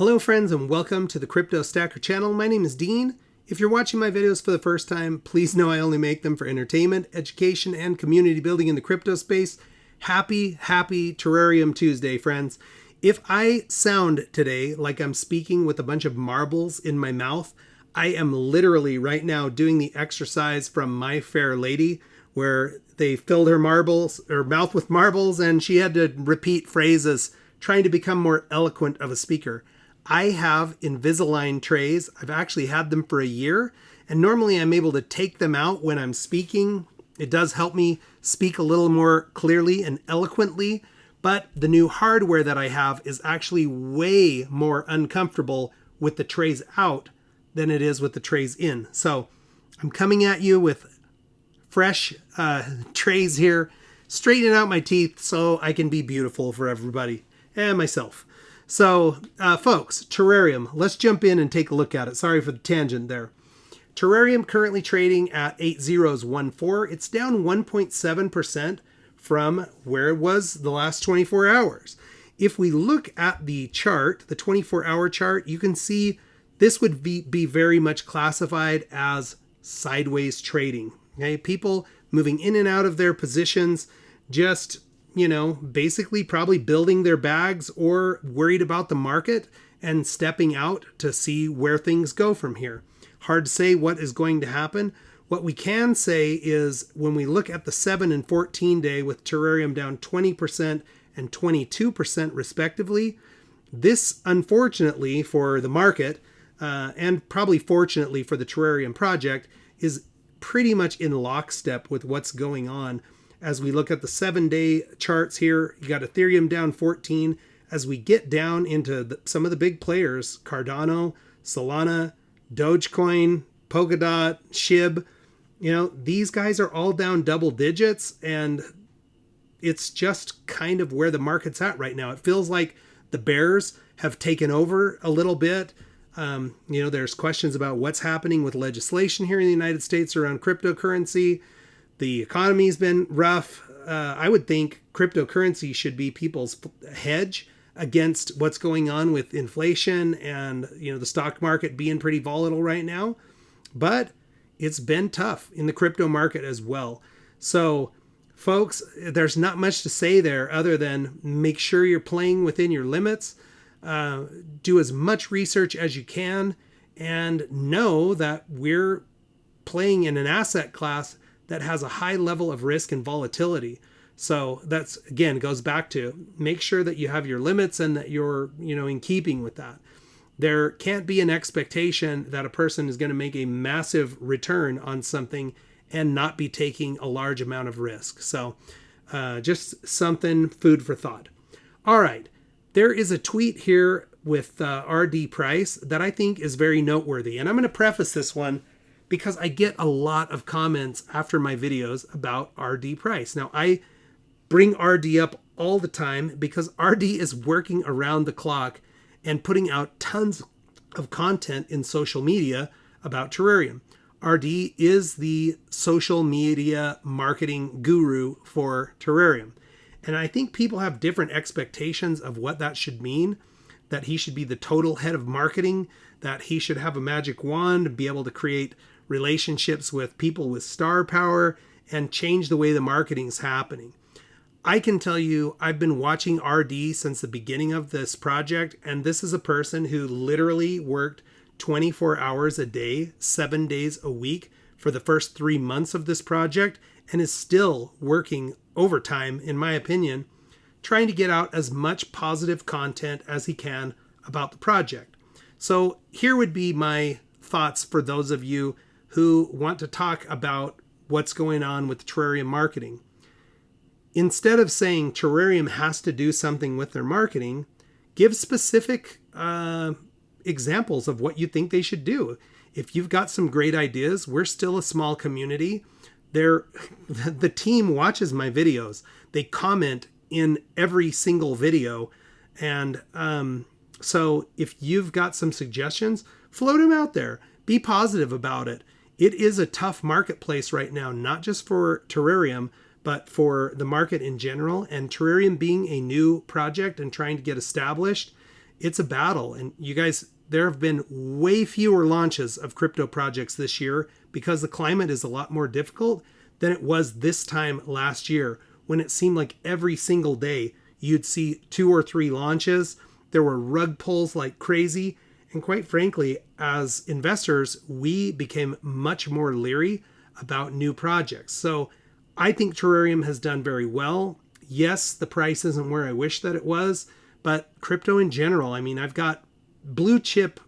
Hello friends and welcome to the Crypto Stacker channel. My name is Dean. If you're watching my videos for the first time, please know I only make them for entertainment, education, and community building in the crypto space. Happy Terrarium Tuesday, friends. If I sound today like I'm speaking with a bunch of marbles in my mouth, I am literally right now doing the exercise from My Fair Lady where they filled her mouth with marbles and she had to repeat phrases trying to become more eloquent of a speaker. I have Invisalign trays. I've actually had them for a year, and normally I'm able to take them out when I'm speaking. It does help me speak a little more clearly and eloquently, but the new hardware that I have is actually way more uncomfortable with the trays out than it is with the trays in. So I'm coming at you with fresh trays here, straightening out my teeth so I can be beautiful for everybody and myself. So, folks, Terrarium, let's jump in and take a look at it. Sorry for the tangent there. Terrarium currently trading at 8014. It's down 1.7% from where it was the last 24 hours. If we look at the chart, the 24-hour chart, you can see this would be very much classified as sideways trading. Okay, people moving in and out of their positions, just basically probably building their bags or worried about the market and stepping out to see where things go from here. Hard to say what is going to happen. What we can say is when we look at the 7 and 14 day with Terrarium down 20% and 22% respectively, this unfortunately for the market and probably fortunately for the Terrarium project is pretty much in lockstep with what's going on. As we look at the 7-day charts here, you got Ethereum down 14. As we get down into some of the big players, Cardano, Solana, Dogecoin, Polkadot, SHIB, these guys are all down double digits, and it's just kind of where the market's at right now. It feels like the bears have taken over a little bit. There's questions about what's happening with legislation here in the United States around cryptocurrency. The economy's been rough. I would think cryptocurrency should be people's hedge against what's going on with inflation and, the stock market being pretty volatile right now. But it's been tough in the crypto market as well. So, folks, there's not much to say there other than make sure you're playing within your limits. Do as much research as you can and know that we're playing in an asset class that has a high level of risk and volatility. So that's, again, goes back to make sure that you have your limits and that you're, in keeping with that. There can't be an expectation that a person is going to make a massive return on something and not be taking a large amount of risk. So just something, food for thought. All right. There is a tweet here with RD price that I think is very noteworthy. And I'm going to preface this one because I get a lot of comments after my videos about RD price. Now, I bring RD up all the time because RD is working around the clock and putting out tons of content in social media about Terrarium. RD is the social media marketing guru for Terrarium. And I think people have different expectations of what that should mean, that he should be the total head of marketing, that he should have a magic wand and be able to create relationships with people with star power and change the way the marketing's happening. I can tell you, I've been watching RD since the beginning of this project, and this is a person who literally worked 24 hours a day, 7 days a week for the first 3 months of this project, and is still working overtime, in my opinion, trying to get out as much positive content as he can about the project. So here would be my thoughts for those of you who want to talk about what's going on with Terrarium marketing. Instead of saying Terrarium has to do something with their marketing, give specific examples of what you think they should do. If you've got some great ideas, we're still a small community. The team watches my videos. They comment in every single video. And so if you've got some suggestions, float them out there. Be positive about it. It is a tough marketplace right now, not just for Terrarium, but for the market in general. And Terrarium being a new project and trying to get established, it's a battle. And you guys, there have been way fewer launches of crypto projects this year because the climate is a lot more difficult than it was this time last year, when it seemed like every single day you'd see 2 or 3 launches. There were rug pulls like crazy. And quite frankly, as investors, we became much more leery about new projects. So I think Terrarium has done very well. Yes, the price isn't where I wish that it was, but crypto in general, I mean, I've got blue chip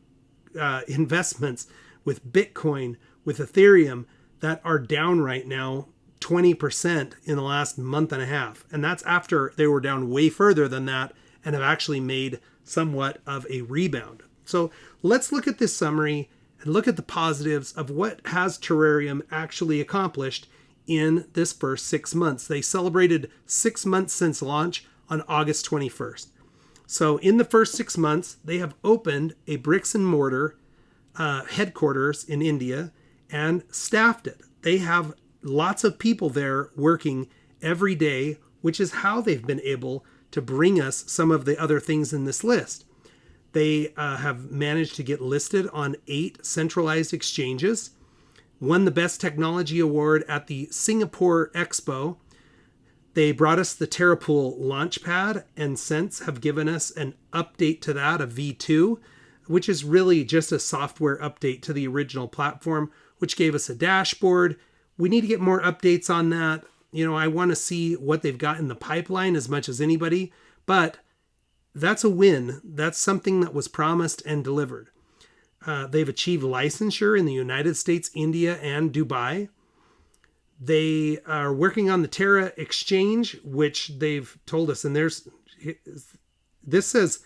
investments with Bitcoin, with Ethereum that are down right now 20% in the last month and a half. And that's after they were down way further than that and have actually made somewhat of a rebound. So let's look at this summary and look at the positives of what has Terrarium actually accomplished in this first 6 months. They celebrated 6 months since launch on August 21st. So in the first 6 months, they have opened a bricks and mortar headquarters in India and staffed it. They have lots of people there working every day, which is how they've been able to bring us some of the other things in this list. They have managed to get listed on 8 centralized exchanges, won the Best Technology Award at the Singapore Expo. They brought us the Terrapool Launchpad and since have given us an update to that, a V2, which is really just a software update to the original platform, which gave us a dashboard. We need to get more updates on that. You know, I want to see what they've got in the pipeline as much as anybody, but that's a win. That's something that was promised and delivered. They've achieved licensure in the United States, India, and Dubai. They are working on the Terra exchange, which they've told us, and this says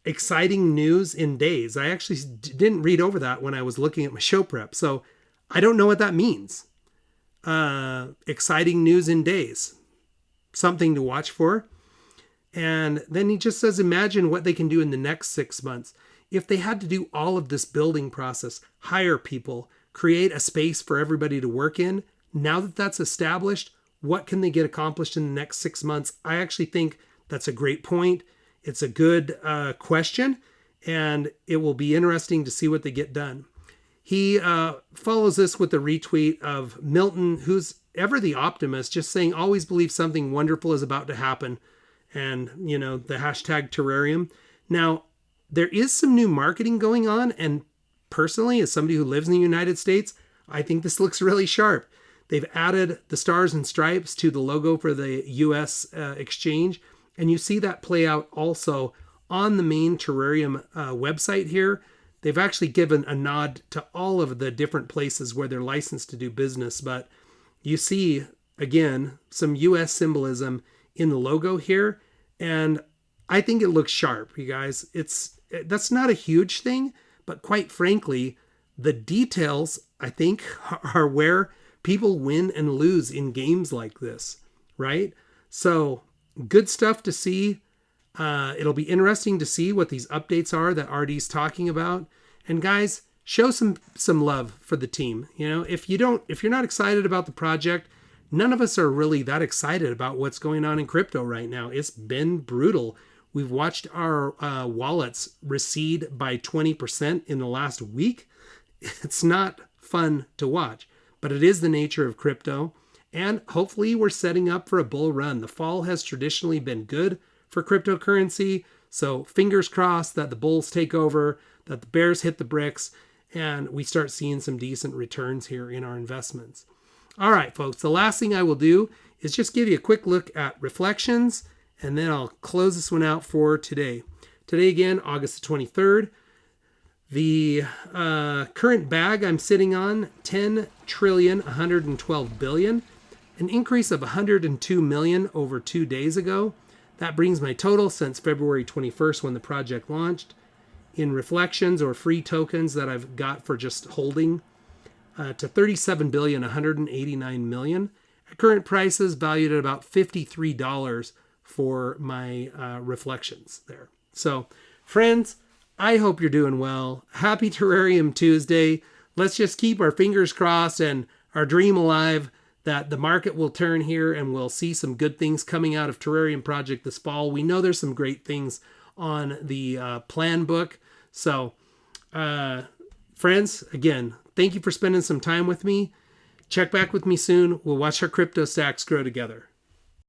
exciting news in days. I actually didn't read over that when I was looking at my show prep, so I don't know what that means. Exciting news in days. Something to watch for. And then he just says, imagine what they can do in the next 6 months. If they had to do all of this building process, hire people, create a space for everybody to work in, now that that's established, what can they get accomplished in the next 6 months? I actually think that's a great point. It's a good question, and it will be interesting to see what they get done. He follows this with a retweet of Milton, who's ever the optimist, just saying, always believe something wonderful is about to happen. And, you know, the hashtag Terrarium. Now, there is some new marketing going on. And personally, as somebody who lives in the United States, I think this looks really sharp. They've added the stars and stripes to the logo for the US exchange. And you see that play out also on the main Terrarium website here. They've actually given a nod to all of the different places where they're licensed to do business. But you see, again, some US symbolism in the logo here. And I think it looks sharp, you guys. That's not a huge thing, but quite frankly, the details, I think, are where people win and lose in games like this, right? So good stuff to see. It'll be interesting to see what these updates are that RD's talking about. And guys, show some love for the team. You know, if you're not excited about the project, none of us are really that excited about what's going on in crypto right now. It's been brutal. We've watched our wallets recede by 20% in the last week. It's not fun to watch, but it is the nature of crypto. And hopefully we're setting up for a bull run. The fall has traditionally been good for cryptocurrency. So fingers crossed that the bulls take over, that the bears hit the bricks, and we start seeing some decent returns here in our investments. All right, folks, the last thing I will do is just give you a quick look at reflections, and then I'll close this one out for today. Today, again, August the 23rd. The current bag I'm sitting on, 10,112 billion, an increase of 102 million over 2 days ago. That brings my total since February 21st when the project launched in reflections or free tokens that I've got for just holding to 37,189 million. At current prices, valued at about $53 for my reflections there. So, friends, I hope you're doing well. Happy Terareum Tuesday. Let's just keep our fingers crossed and our dream alive that the market will turn here and we'll see some good things coming out of Terrarium Project this fall. We know there's some great things on the plan book. So, friends, again, thank you for spending some time with me. Check back with me soon. We'll watch our crypto stacks grow together.